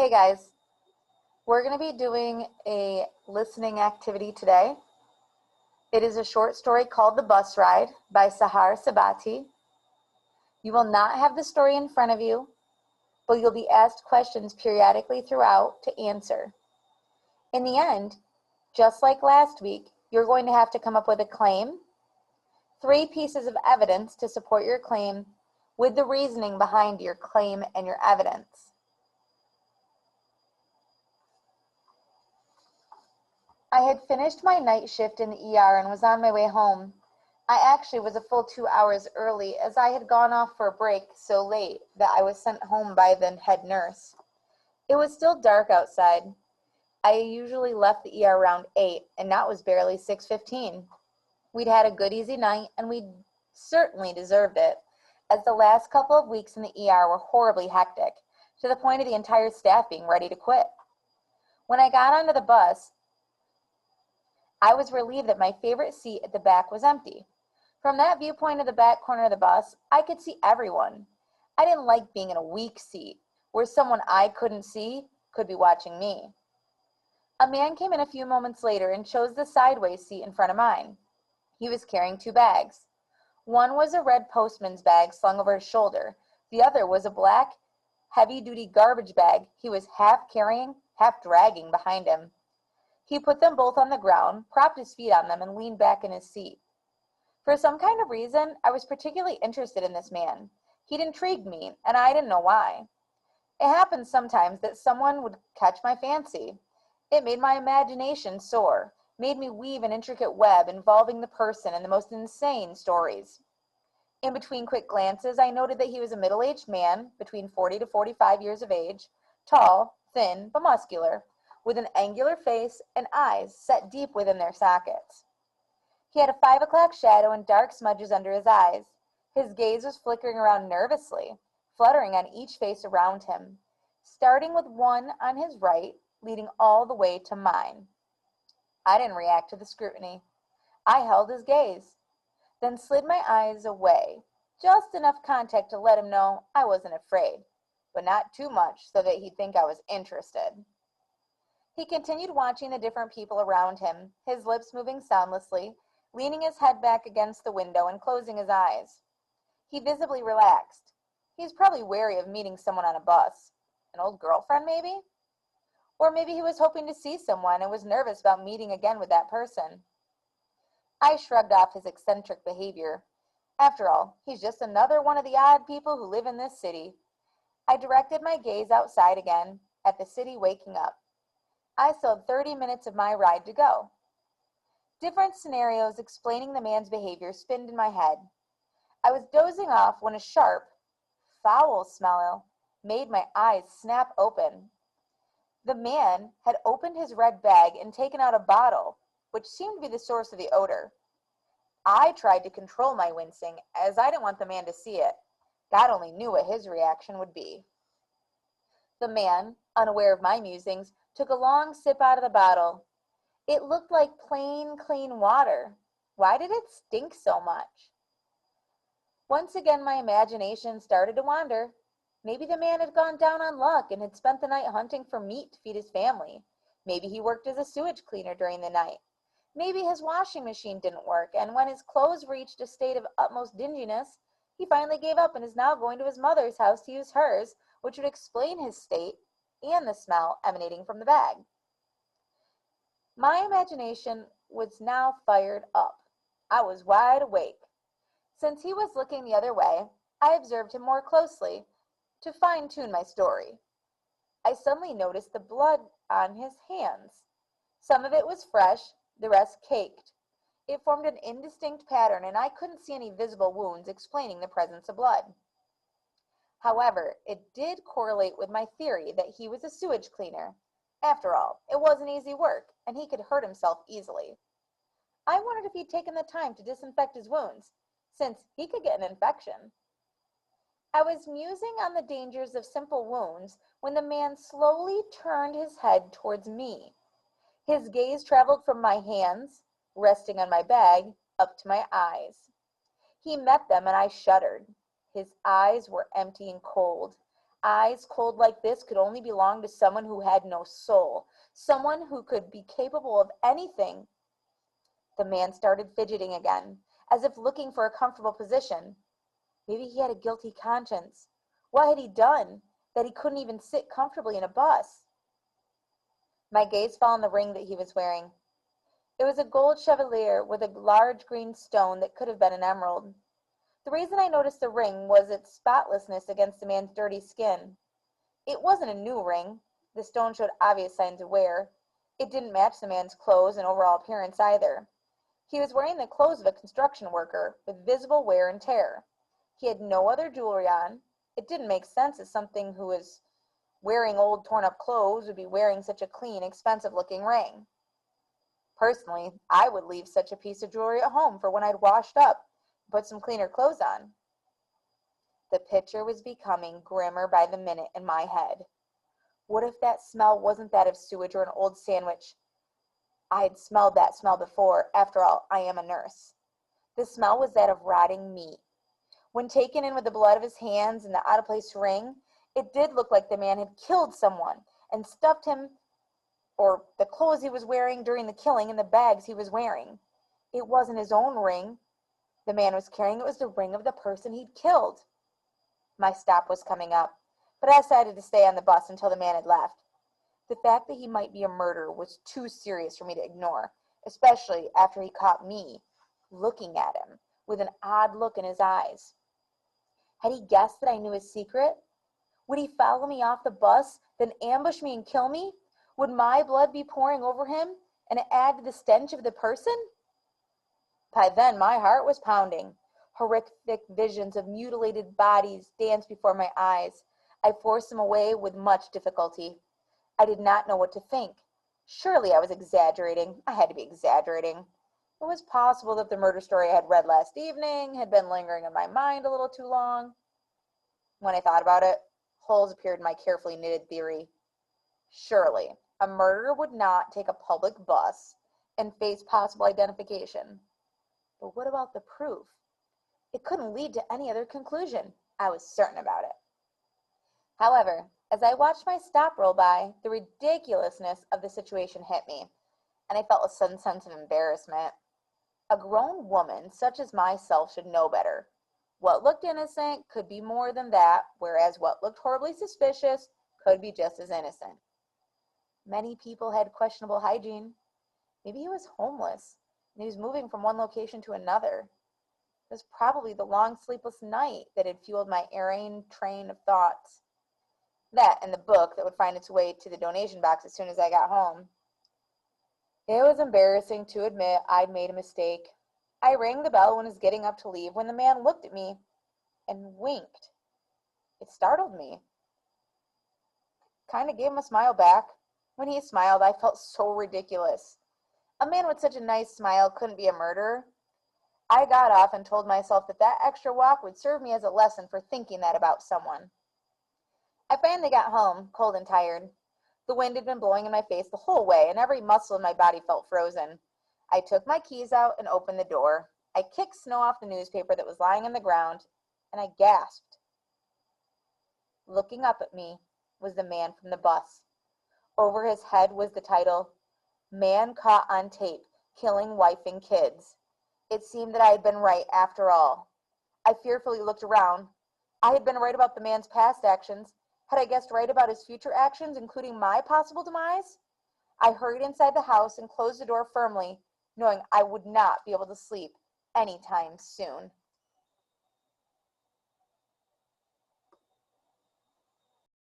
Hey guys, we're going to be doing a listening activity today. It is a short story called The Bus Ride by Sahar Sabati. You will not have the story in front of you, but you'll be asked questions periodically throughout to answer. In the end, just like last week, you're going to have to come up with a claim, 3 pieces of evidence to support your claim, with the reasoning behind your claim and your evidence. I had finished my night shift in the ER and was on my way home. I actually was a full 2 hours early as I had gone off for a break so late that I was sent home by the head nurse. It was still dark outside. I usually left the ER around 8 and now it was barely 6:15. We'd had a good easy night and we certainly deserved it, as the last couple of weeks in the ER were horribly hectic, to the point of the entire staff being ready to quit. When I got onto the bus, I was relieved that my favorite seat at the back was empty. From that viewpoint of the back corner of the bus, I could see everyone. I didn't like being in a weak seat, where someone I couldn't see could be watching me. A man came in a few moments later and chose the sideways seat in front of mine. He was carrying 2 bags. One was a red postman's bag slung over his shoulder. The other was a black, heavy-duty garbage bag he was half carrying, half dragging behind him. He put them both on the ground, propped his feet on them, and leaned back in his seat. For some kind of reason, I was particularly interested in this man. He'd intrigued me, and I didn't know why. It happens sometimes that someone would catch my fancy. It made my imagination soar, made me weave an intricate web involving the person in the most insane stories. In between quick glances, I noted that he was a middle-aged man, between 40 to 45 years of age, tall, thin, but muscular, with an angular face and eyes set deep within their sockets. He had a 5 o'clock shadow and dark smudges under his eyes. His gaze was flickering around nervously, fluttering on each face around him, starting with one on his right, leading all the way to mine. I didn't react to the scrutiny. I held his gaze, then slid my eyes away, just enough contact to let him know I wasn't afraid, but not too much so that he'd think I was interested. He continued watching the different people around him, his lips moving soundlessly, leaning his head back against the window and closing his eyes. He visibly relaxed. He's probably wary of meeting someone on a bus. An old girlfriend, maybe? Or maybe he was hoping to see someone and was nervous about meeting again with that person. I shrugged off his eccentric behavior. After all, he's just another one of the odd people who live in this city. I directed my gaze outside again, at the city waking up. I still had 30 minutes of my ride to go. Different scenarios explaining the man's behavior spinned in my head. I was dozing off when a sharp, foul smell made my eyes snap open. The man had opened his red bag and taken out a bottle, which seemed to be the source of the odor. I tried to control my wincing, as I didn't want the man to see it. God only knew what his reaction would be. The man, unaware of my musings, took a long sip out of the bottle. It looked like plain, clean water. Why did it stink so much? Once again, my imagination started to wander. Maybe the man had gone down on luck and had spent the night hunting for meat to feed his family. Maybe he worked as a sewage cleaner during the night. Maybe his washing machine didn't work, and when his clothes reached a state of utmost dinginess, he finally gave up and is now going to his mother's house to use hers, which would explain his state and the smell emanating from the bag. My imagination was now fired up. I was wide awake. Since he was looking the other way, I observed him more closely to fine-tune my story. I suddenly noticed the blood on his hands. Some of it was fresh, the rest caked. It formed an indistinct pattern, and I couldn't see any visible wounds explaining the presence of blood. However, it did correlate with my theory that he was a sewage cleaner. After all, it wasn't easy work, and he could hurt himself easily. I wondered if he'd taken the time to disinfect his wounds, since he could get an infection. I was musing on the dangers of simple wounds when the man slowly turned his head towards me. His gaze traveled from my hands, resting on my bag, up to my eyes. He met them and I shuddered. His eyes were empty and cold. Eyes cold like this could only belong to someone who had no soul, someone who could be capable of anything. The man started fidgeting again, as if looking for a comfortable position. Maybe he had a guilty conscience. What had he done that he couldn't even sit comfortably in a bus? My gaze fell on the ring that he was wearing. It was a gold chevalier with a large green stone that could have been an emerald. The reason I noticed the ring was its spotlessness against the man's dirty skin. It wasn't a new ring. The stone showed obvious signs of wear. It didn't match the man's clothes and overall appearance either. He was wearing the clothes of a construction worker, with visible wear and tear. He had no other jewelry on. It didn't make sense that something who was wearing old torn-up clothes would be wearing such a clean, expensive-looking ring. Personally, I would leave such a piece of jewelry at home for when I'd washed up and put some cleaner clothes on. The picture was becoming grimmer by the minute in my head. What if that smell wasn't that of sewage or an old sandwich? I had smelled that smell before. After all, I am a nurse. The smell was that of rotting meat. When taken in with the blood of his hands and the out-of-place ring, it did look like the man had killed someone and stuffed him or the clothes he was wearing during the killing in the bags he was wearing. It wasn't his own ring the man was carrying. It was the ring of the person he'd killed. My stop was coming up, but I decided to stay on the bus until the man had left. The fact that he might be a murderer was too serious for me to ignore, especially after he caught me looking at him with an odd look in his eyes. Had he guessed that I knew his secret? Would he follow me off the bus, then ambush me and kill me? Would my blood be pouring over him and add to the stench of the person? By then, my heart was pounding. Horrific visions of mutilated bodies danced before my eyes. I forced them away with much difficulty. I did not know what to think. Surely I was exaggerating. I had to be exaggerating. It was possible that the murder story I had read last evening had been lingering in my mind a little too long. When I thought about it, holes appeared in my carefully knitted theory. Surely, a murderer would not take a public bus and face possible identification. But what about the proof? It couldn't lead to any other conclusion. I was certain about it. However, as I watched my stop roll by, the ridiculousness of the situation hit me, and I felt a sudden sense of embarrassment. A grown woman such as myself should know better. What looked innocent could be more than that, whereas what looked horribly suspicious could be just as innocent. Many people had questionable hygiene. Maybe he was homeless, and he was moving from one location to another. It was probably the long sleepless night that had fueled my erring train of thoughts. That and the book that would find its way to the donation box as soon as I got home. It was embarrassing to admit I'd made a mistake. I rang the bell and was getting up to leave when the man looked at me and winked. It startled me. Kind of gave him a smile back. When he smiled, I felt so ridiculous. A man with such a nice smile couldn't be a murderer. I got off and told myself that that extra walk would serve me as a lesson for thinking that about someone. I finally got home, cold and tired. The wind had been blowing in my face the whole way, and every muscle in my body felt frozen. I took my keys out and opened the door. I kicked snow off the newspaper that was lying on the ground, and I gasped. Looking up at me was the man from the bus. Over his head was the title, "Man Caught on Tape, Killing Wife and Kids." It seemed that I had been right after all. I fearfully looked around. I had been right about the man's past actions. Had I guessed right about his future actions, including my possible demise? I hurried inside the house and closed the door firmly, knowing I would not be able to sleep anytime soon.